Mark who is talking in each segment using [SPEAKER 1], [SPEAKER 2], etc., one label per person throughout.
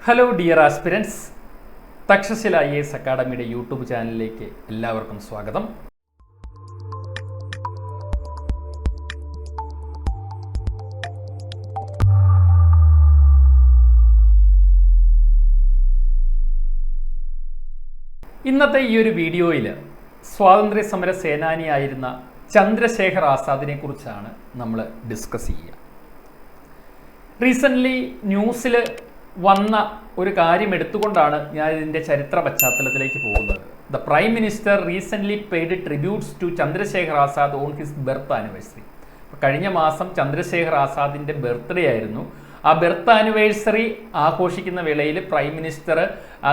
[SPEAKER 1] Hello dear aspirants, Takshashila IAS അക്കാഡമിയുടെ YouTube ചാനലിലേക്ക് എല്ലാവർക്കും സ്വാഗതം. ഇന്നത്തെ ഈ ഒരു വീഡിയോയിൽ സ്വാതന്ത്ര്യ സമര സേനാനിയായിരുന്ന ചന്ദ്രശേഖർ ആസാദിനെ കുറിച്ചാണ് നമ്മൾ ഡിസ്കസ് ചെയ്യുക. റീസെൻ്റ്ലി ന്യൂസിൽ വന്ന ഒരു കാര്യം എടുത്തുകൊണ്ടാണ് ഞാൻ ഇതിൻ്റെ ചരിത്ര പശ്ചാത്തലത്തിലേക്ക് പോകുന്നത്. The prime minister recently paid tributes to Chandrashekhar Azad on his birthday anniversary. കഴിഞ്ഞ മാസം ചന്ദ്രശേഖർ ആസാദിൻ്റെ ബർത്ത്ഡേ ആയിരുന്നു. ആ ബർത്ത് ആനിവേഴ്സറി ആഘോഷിക്കുന്ന വേളയിൽ പ്രൈം മിനിസ്റ്റർ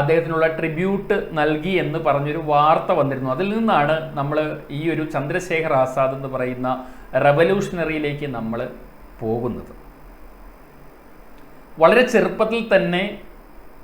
[SPEAKER 1] അദ്ദേഹത്തിനുള്ള ട്രിബ്യൂട്ട് നൽകി എന്ന് പറഞ്ഞൊരു വാർത്ത വന്നിരുന്നു. അതിൽ നിന്നാണ് നമ്മൾ ഈ ഒരു ചന്ദ്രശേഖർ ആസാദ് എന്ന് പറയുന്ന റവല്യൂഷണറിയിലേക്ക് നമ്മൾ പോകുന്നത്. വളരെ ചെറുപ്പത്തിൽ തന്നെ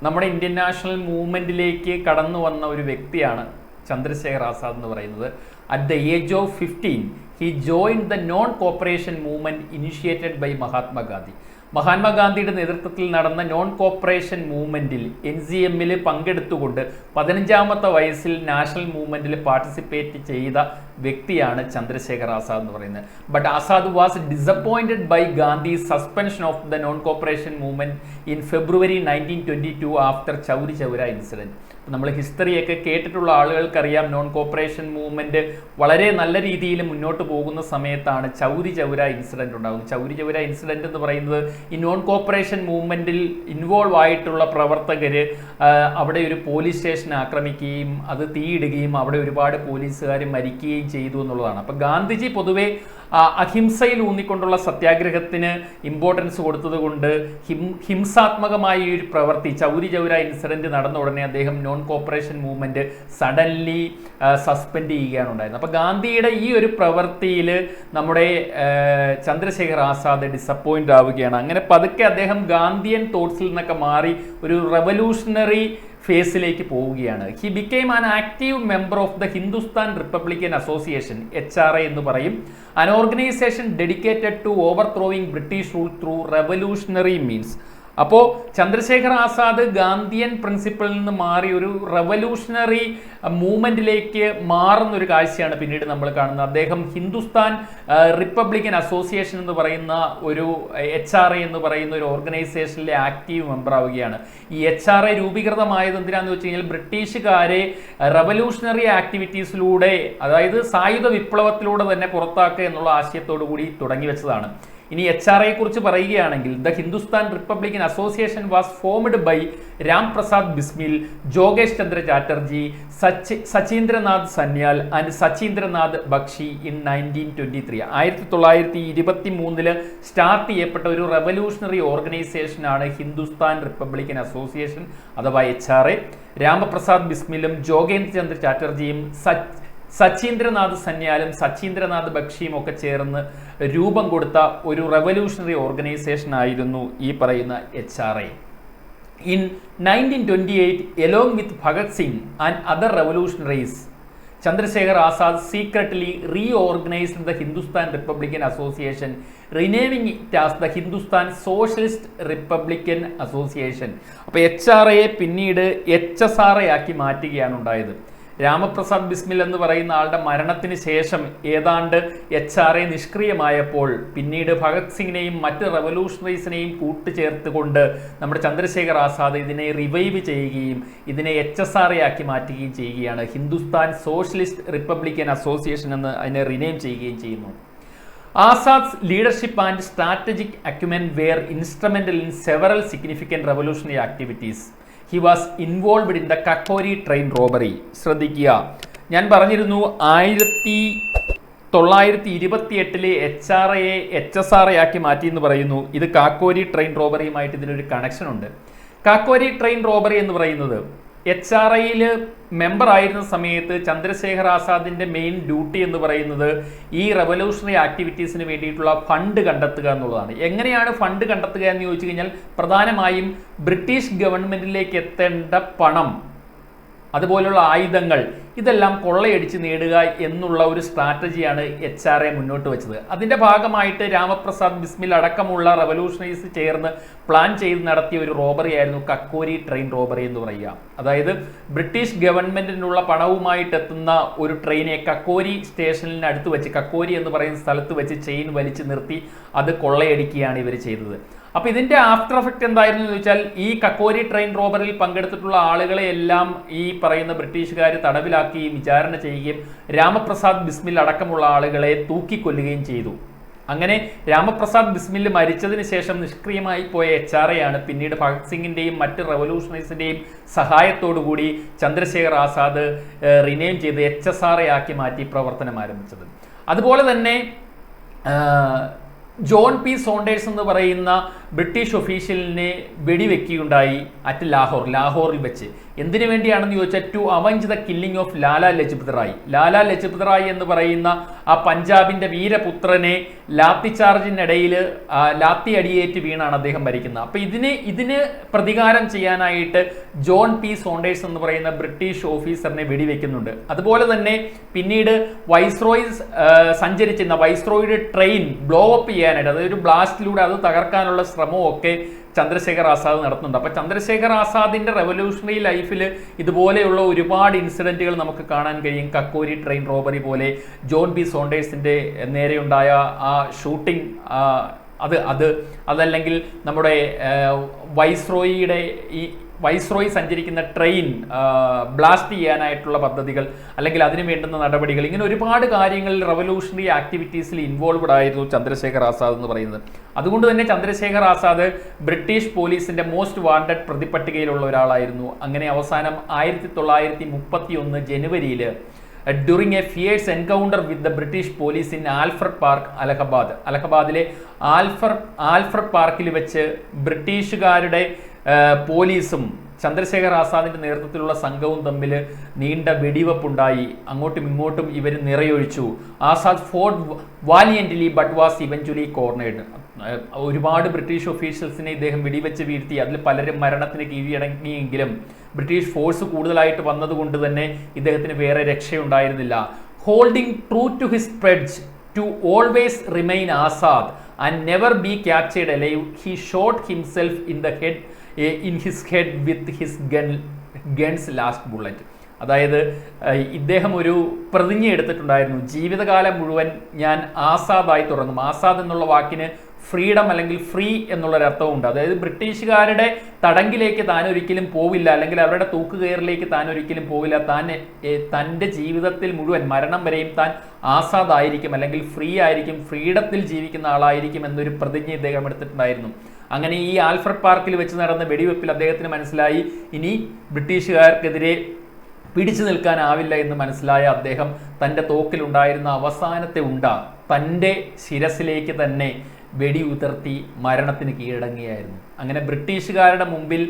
[SPEAKER 1] നമ്മുടെ ഇന്ത്യൻ നാഷണൽ മൂവ്മെൻറ്റിലേക്ക് കടന്നു വന്ന ഒരു വ്യക്തിയാണ് ചന്ദ്രശേഖർ ആസാദ് എന്ന് പറയുന്നത്. At the age of 15 he joined the non cooperation movement initiated by Mahatma Gandhi. മഹാത്മാഗാന്ധിയുടെ നേതൃത്വത്തിൽ നടന്ന നോൺ കോപ്പറേഷൻ മൂവ്മെൻറ്റിൽ NCMൽ പങ്കെടുത്തുകൊണ്ട് 15-ാമത്തെ വയസ്സിൽ നാഷണൽ മൂവ്മെൻറ്റിൽ പാർട്ടിസിപ്പേറ്റ് ചെയ്ത വ്യക്തിയാണ് ചന്ദ്രശേഖർ ആസാദ് എന്ന് പറയുന്നത്. But Azad was disappointed by Gandhi's suspension of the non cooperation movement in February 1922 after Chauri Chaura incident. നമ്മൾ ഹിസ്റ്ററിയൊക്കെ കേട്ടിട്ടുള്ള ആളുകൾക്കറിയാം, നോൺ കോപ്പറേഷൻ മൂവ്മെൻറ്റ് വളരെ നല്ല രീതിയിൽ മുന്നോട്ട് പോകുന്ന സമയത്താണ് ചൗരി ചൗര ഇൻസിഡൻറ്റ് ഉണ്ടാകുന്നത്. ചൗരി ചൗര ഇൻസിഡൻറ്റ് എന്ന് പറയുന്നത് ഈ നോൺ കോപ്പറേഷൻ മൂവ്മെൻറ്റിൽ ഇൻവോൾവ് ആയിട്ടുള്ള പ്രവർത്തകർ അവിടെ ഒരു പോലീസ് സ്റ്റേഷൻ ആക്രമിക്കുകയും അത് തീയിടുകയും അവിടെ ഒരുപാട് പോലീസുകാർ മരിക്കുകയും ചെയ്തു എന്നുള്ളതാണ്. അപ്പോൾ ഗാന്ധിജി പൊതുവെ അഹിംസയിൽ ഊന്നിക്കൊണ്ടുള്ള സത്യാഗ്രഹത്തിന് ഇമ്പോർട്ടൻസ് കൊടുത്തതുകൊണ്ട് ഹിംസാത്മകമായ ഒരു പ്രവൃത്തി ചൗരി ചൗര ഇൻസിഡൻറ്റ് നടന്ന ഉടനെ അദ്ദേഹം non cooperation movement suddenly suspend ചെയ്യുകയാണ് ഉണ്ടായിരുന്നത്. അപ്പോൾ ഗാന്ധിയുടെ ഈ ഒരു പ്രവൃത്തിയിൽ നമ്മുടെ ചന്ദ്രശേഖർ ആസാദ് ഡിസപ്പോയിൻ്റ് ആവുകയാണ്. അങ്ങനെ പതുക്കെ അദ്ദേഹം ഗാന്ധിയൻ തോട്ട്സിൽ നിന്നൊക്കെ മാറി ഒരു റവല്യൂഷണറി ഫേസിലേക്ക് പോവുകയാണ്. He became an active member of the Hindustan republican association, HRA എന്ന് പറയും, an organization dedicated to overthrowing British rule through revolutionary means. അപ്പോൾ ചന്ദ്രശേഖർ ആസാദ് ഗാന്ധിയൻ പ്രിൻസിപ്പിളിൽ നിന്ന് മാറി ഒരു റവല്യൂഷണറി മൂവ്മെൻറ്റിലേക്ക് മാറുന്ന ഒരു കാഴ്ചയാണ് പിന്നീട് നമ്മൾ കാണുന്നത്. അദ്ദേഹം ഹിന്ദുസ്ഥാൻ റിപ്പബ്ലിക്കൻ അസോസിയേഷൻ എന്ന് പറയുന്ന ഒരു HRA എന്ന് പറയുന്ന ഒരു ഓർഗനൈസേഷനിലെ ആക്റ്റീവ് മെമ്പർ ആവുകയാണ്. ഈ HRA രൂപീകൃതമായത് എന്തിനാന്ന് വെച്ച് കഴിഞ്ഞാൽ ബ്രിട്ടീഷുകാരെ റവല്യൂഷണറി ആക്ടിവിറ്റീസിലൂടെ, അതായത് സായുധ വിപ്ലവത്തിലൂടെ തന്നെ പുറത്താക്കുക എന്നുള്ള ആശയത്തോടു കൂടി തുടങ്ങി വെച്ചതാണ്. ഇനി HRA കുറിച്ച് പറയുകയാണെങ്കിൽ the Hindustan republican association was formed by Ram Prasad Bismil, ജോഗേഷ് Chandra Chatterjee, Sachindranath Sanyal and Sachindranath Bakshi in 1923. 1923 start ചെയ്യപ്പെട്ട ഒരു റവല്യൂഷണറി ഓർഗനൈസേഷനാണ് ഹിന്ദുസ്ഥാൻ റിപ്പബ്ലിക്കൻ അസോസിയേഷൻ അഥവാ HRA. രാമപ്രസാദ് ബിസ്മിലും ജോഗേന്ദ്ര ചന്ദ്ര ചാറ്റർജിയും സച്ചീന്ദ്രനാഥ് സന്യാലും സച്ചീന്ദ്രനാഥ് ബക്ഷിയും ഒക്കെ ചേർന്ന് രൂപം കൊടുത്ത ഒരു റവല്യൂഷണറി ഓർഗനൈസേഷൻ ആയിരുന്നു ഈ പറയുന്ന HRA. In 1928, along with Bhagat Singh and other revolutionaries, Chandrashekhar Azad secretly reorganised the Hindustan republican association, renaming it as the Hindustan socialist republican association. അപ്പോൾ HRA പിന്നീട് HSRA ആക്കി മാറ്റുകയാണ് ഉണ്ടായത്. രാമപ്രസാദ് ബിസ്മിൽ എന്ന് പറയുന്ന ആളുടെ മരണത്തിന് ശേഷം ഏതാണ്ട് HRA നിഷ്ക്രിയമായപ്പോൾ പിന്നീട് ഭഗത് സിംഗിനെയും മറ്റ് റവല്യൂഷണറീസിനെയും കൂട്ടുചേർത്തുകൊണ്ട് നമ്മുടെ ചന്ദ്രശേഖർ ആസാദ് ഇതിനെ റിവൈവ് ചെയ്യുകയും ഇതിനെ HSRA ആക്കി മാറ്റുകയും ചെയ്യുകയാണ്. ഹിന്ദുസ്ഥാൻ സോഷ്യലിസ്റ്റ് റിപ്പബ്ലിക്കൻ അസോസിയേഷൻ എന്ന് അതിനെ റിനെയിം ചെയ്യുകയും ചെയ്യുന്നു. Azad's leadership and strategic acumen were instrumental in several significant revolutionary activities. He was involved in the Kakori train robbery. ശ്രദ്ധിക്കുക, ഞാൻ പറഞ്ഞിരുന്നു 1928 HRA HSRA ആക്കി മാറ്റി എന്ന് പറയുന്നു. ഇത് കാക്കോരി ട്രെയിൻ റോബറിയുമായിട്ട് ഇതിനൊരു കണക്ഷൻ ഉണ്ട്. കാക്കോരി ട്രെയിൻ റോബറി എന്ന് പറയുന്നത് HRAയിൽ മെമ്പർ ആയിരുന്ന സമയത്ത് ചന്ദ്രശേഖർ ആസാദിൻ്റെ മെയിൻ ഡ്യൂട്ടി എന്ന് പറയുന്നത് ഈ റവല്യൂഷണറി ആക്ടിവിറ്റീസിന് വേണ്ടിയിട്ടുള്ള ഫണ്ട് കണ്ടെത്തുക എന്നുള്ളതാണ്. എങ്ങനെയാണ് ഫണ്ട് കണ്ടെത്തുക എന്ന് ചോദിച്ചു കഴിഞ്ഞാൽ പ്രധാനമായും ബ്രിട്ടീഷ് ഗവൺമെൻറ്റിലേക്ക് എത്തേണ്ട പണം അതുപോലുള്ള ആയുധങ്ങൾ, ഇതെല്ലാം കൊള്ളയടിച്ച് നേടുക എന്നുള്ള ഒരു സ്ട്രാറ്റജിയാണ് HRA മുന്നോട്ട് വെച്ചത്. അതിൻ്റെ ഭാഗമായിട്ട് രാമപ്രസാദ് ബിസ്മിൽ അടക്കമുള്ള റവല്യൂഷണറീസ് ചേർന്ന് പ്ലാൻ ചെയ്ത് നടത്തിയ ഒരു റോബറി ആയിരുന്നു കക്കോരി ട്രെയിൻ റോബറി എന്ന് പറയുക. അതായത് ബ്രിട്ടീഷ് ഗവൺമെന്റിനുള്ള പണവുമായിട്ട് എത്തുന്ന ഒരു ട്രെയിനെ കക്കോരി സ്റ്റേഷനിന് അടുത്ത് വെച്ച്, കക്കോരി എന്ന് പറയുന്ന സ്ഥലത്ത് വെച്ച് ചെയിൻ വലിച്ചു നിർത്തി അത് കൊള്ളയടിക്കുകയാണ് ഇവർ ചെയ്തത്. അപ്പോൾ ഇതിൻ്റെ ആഫ്റ്റർ എഫക്റ്റ് എന്തായിരുന്നു എന്ന് ചോദിച്ചാൽ, ഈ കക്കോരി ട്രെയിൻ റോബറിൽ പങ്കെടുത്തിട്ടുള്ള ആളുകളെ എല്ലാം ഈ പറയുന്ന ബ്രിട്ടീഷുകാർ തടവിലാക്കുകയും വിചാരണ ചെയ്യുകയും രാമപ്രസാദ് ബിസ്മിൽ അടക്കമുള്ള ആളുകളെ തൂക്കിക്കൊല്ലുകയും ചെയ്തു. അങ്ങനെ രാമപ്രസാദ് ബിസ്മിൽ മരിച്ചതിന് ശേഷം നിഷ്ക്രിയമായി പോയ HRA ആണ് പിന്നീട് ഭഗത് സിംഗിൻ്റെയും മറ്റ് റവല്യൂഷണറീസിൻ്റെയും സഹായത്തോടുകൂടി ചന്ദ്രശേഖർ ആസാദ് റിനെയിം ചെയ്ത് HSRA ആക്കി മാറ്റി പ്രവർത്തനം ആരംഭിച്ചത്. അതുപോലെ തന്നെ ജോൺ പി സോണ്ടേഴ്സ് എന്ന് പറയുന്ന ബ്രിട്ടീഷ് ഒഫീഷ്യലിനെ വെടിവെക്കുകയുണ്ടായി അറ്റ് ലാഹോറിൽ വെച്ച്. എന്തിനു വേണ്ടിയാണെന്ന് ചോദിച്ചാൽ, to avenge the killing of Lala Lajpat Rai. Lala Lajpat Rai എന്ന് പറയുന്ന ആ പഞ്ചാബിൻ്റെ വീരപുത്രനെ ലാത്തി ചാർജിനിടയിൽ ലാത്തി അടിയേറ്റ് വീണാണ് അദ്ദേഹം മരിക്കുന്നത്. അപ്പോൾ ഇതിന് പ്രതികാരം ചെയ്യാനായിട്ട് ജോൺ പി സോണ്ടേഴ്സ് എന്ന് പറയുന്ന ബ്രിട്ടീഷ് ഓഫീസറിനെ വെടിവെക്കുന്നുണ്ട്. അതുപോലെ തന്നെ പിന്നീട് വൈസ്രോയ് സഞ്ചരിച്ചിരുന്ന വൈസ്രോയുടെ ട്രെയിൻ ബ്ലോ അപ്പ് ചെയ്യാനായിട്ട്, അതായത് ഒരു ബ്ലാസ്റ്റിലൂടെ അത് തകർക്കാനുള്ള ശ്രമവും ഒക്കെ ചന്ദ്രശേഖർ ആസാദ് നടത്തുന്നുണ്ട്. അപ്പോൾ ചന്ദ്രശേഖർ ആസാദിൻ്റെ റവല്യൂഷണറി ലൈഫിൽ ഇതുപോലെയുള്ള ഒരുപാട് ഇൻസിഡൻറ്റുകൾ നമുക്ക് കാണാൻ കഴിയും. കക്കോരി ട്രെയിൻ റോബറി പോലെ, ജോൺ പി സോണ്ടേഴ്സിൻ്റെ നേരെയുണ്ടായ ആ ഷൂട്ടിംഗ്, അതല്ലെങ്കിൽ നമ്മുടെ വൈസ്രോയി സഞ്ചരിക്കുന്ന ട്രെയിൻ ബ്ലാസ്റ്റ് ചെയ്യാനായിട്ടുള്ള പദ്ധതികൾ, അല്ലെങ്കിൽ അതിന് വേണ്ടുന്ന നടപടികൾ, ഇങ്ങനെ ഒരുപാട് കാര്യങ്ങളിൽ റവല്യൂഷണറി ആക്ടിവിറ്റീസിൽ ഇൻവോൾവ്ഡ് ആയിരുന്നു ചന്ദ്രശേഖർ ആസാദ് എന്ന് പറയുന്നത്. അതുകൊണ്ട് തന്നെ ചന്ദ്രശേഖർ ആസാദ് ബ്രിട്ടീഷ് പോലീസിന്റെ മോസ്റ്റ് വാണ്ടഡ് പ്രതിപട്ടികയിലുള്ള ഒരാളായിരുന്നു. അങ്ങനെ അവസാനം 1931 ജനുവരിയിൽ during a fierce encounter with the British police in Alfred park, അലഹബാദിലെ ആൽഫ്രഡ് പാർക്കിൽ വെച്ച് ബ്രിട്ടീഷുകാരുടെ പോലീസും ചന്ദ്രശേഖർ ആസാദിന്റെ നേതൃത്വത്തിലുള്ള സംഘവും തമ്മിൽ നീണ്ട വെടിവെപ്പുണ്ടായി. അങ്ങോട്ടും ഇങ്ങോട്ടും ഇവർ നിറയൊഴിച്ചു. Azad fought valiantly but was eventually cornered. ഒരുപാട് ബ്രിട്ടീഷ് ഒഫീഷ്യൽസിനെ ഇദ്ദേഹം വെടിവെച്ച് വീഴ്ത്തി. അതിൽ പലരും മരണത്തിന് കീഴടങ്ങിയെങ്കിലും ബ്രിട്ടീഷ് ഫോഴ്സ് കൂടുതലായിട്ട് വന്നതുകൊണ്ട് തന്നെ ഇദ്ദേഹത്തിന് വേറെ രക്ഷയുണ്ടായിരുന്നില്ല. Holding true to his pledge to always remain Azad and never be captured alive, he shot himself in his head with his gun's last bullet. അതായത് ഇദ്ദേഹം ഒരു പ്രതിജ്ഞ എടുത്തിട്ടുണ്ടായിരുന്നു, ജീവിതകാലം മുഴുവൻ ഞാൻ ആസാദായി തുടങ്ങും. ആസാദ് എന്നുള്ള വാക്കിന് ഫ്രീഡം അല്ലെങ്കിൽ ഫ്രീ എന്നുള്ളൊരർത്ഥമുണ്ട്. അതായത് ബ്രിട്ടീഷുകാരുടെ തടങ്കിലേക്ക് താൻ ഒരിക്കലും പോവില്ല, അല്ലെങ്കിൽ അവരുടെ തൂക്കുകയറിലേക്ക് താൻ ഒരിക്കലും പോവില്ല. തൻ്റെ ജീവിതത്തിൽ മുഴുവൻ മരണം വരെയും താൻ ആസാദായിരിക്കും, അല്ലെങ്കിൽ ഫ്രീ ആയിരിക്കും, ഫ്രീഡത്തിൽ ജീവിക്കുന്ന ആളായിരിക്കും എന്നൊരു പ്രതിജ്ഞ ഇദ്ദേഹം എടുത്തിട്ടുണ്ടായിരുന്നു. അങ്ങനെ ഈ ആൽഫ്രഡ് പാർക്കിൽ വെച്ച് നടന്ന വെടിവെപ്പിൽ അദ്ദേഹത്തിന് മനസ്സിലായി ഇനി ബ്രിട്ടീഷുകാർക്കെതിരെ പിടിച്ചു നിൽക്കാനാവില്ല എന്ന് മനസ്സിലായ അദ്ദേഹം തൻ്റെ തോക്കിലുണ്ടായിരുന്ന അവസാനത്തെ ഉണ്ട തൻ്റെ ശിരസിലേക്ക് തന്നെ വെടിയുതിർത്തി മരണത്തിന് കീഴടങ്ങിയായിരുന്നു. അങ്ങനെ ബ്രിട്ടീഷുകാരുടെ മുമ്പിൽ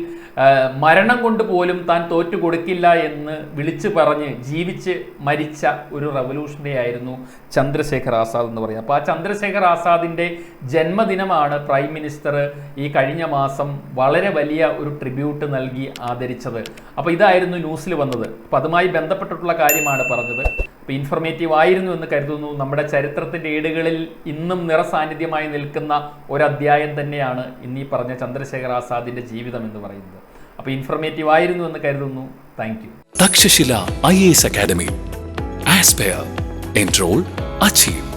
[SPEAKER 1] മരണം കൊണ്ട് പോലും താൻ തോറ്റു കൊടുക്കില്ല എന്ന് വിളിച്ചു പറഞ്ഞ് ജീവിച്ച് മരിച്ച ഒരു റവല്യൂഷണറി ആയിരുന്നു ചന്ദ്രശേഖർ ആസാദ് എന്ന് പറയുന്നത്. അപ്പോൾ ആ ചന്ദ്രശേഖർ ആസാദിൻ്റെ ജന്മദിനമാണ് പ്രൈം മിനിസ്റ്റർ ഈ കഴിഞ്ഞ മാസം വളരെ വലിയ ഒരു ട്രിബ്യൂട്ട് നൽകി ആദരിച്ചത്. അപ്പോൾ ഇതായിരുന്നു ന്യൂസിൽ വന്നത്. അപ്പോൾ അതുമായി ബന്ധപ്പെട്ടിട്ടുള്ള കാര്യമാണ് പറഞ്ഞത്. അപ്പോൾ ഇൻഫർമേറ്റീവ് ആയിരുന്നു എന്ന് കരുതുന്നു. നമ്മുടെ ചരിത്രത്തിൻ്റെ ഏടുകളിൽ ഇന്നും നിറസാന്നിധ്യമായി നിൽക്കുന്ന ഒരധ്യായം തന്നെയാണ് ഇന്നീ പറഞ്ഞ ചന്ദ്രശേഖർ ആസാദിന്റെ ജീവിതം എന്ന് പറയുന്നത്. അപ്പോൾ ഇൻഫർമേറ്റീവ് ആയിരുന്നു എന്ന് കരുതുന്നു. Thank you.
[SPEAKER 2] Takshashila IAS academy. Aspire, enrol, achieve.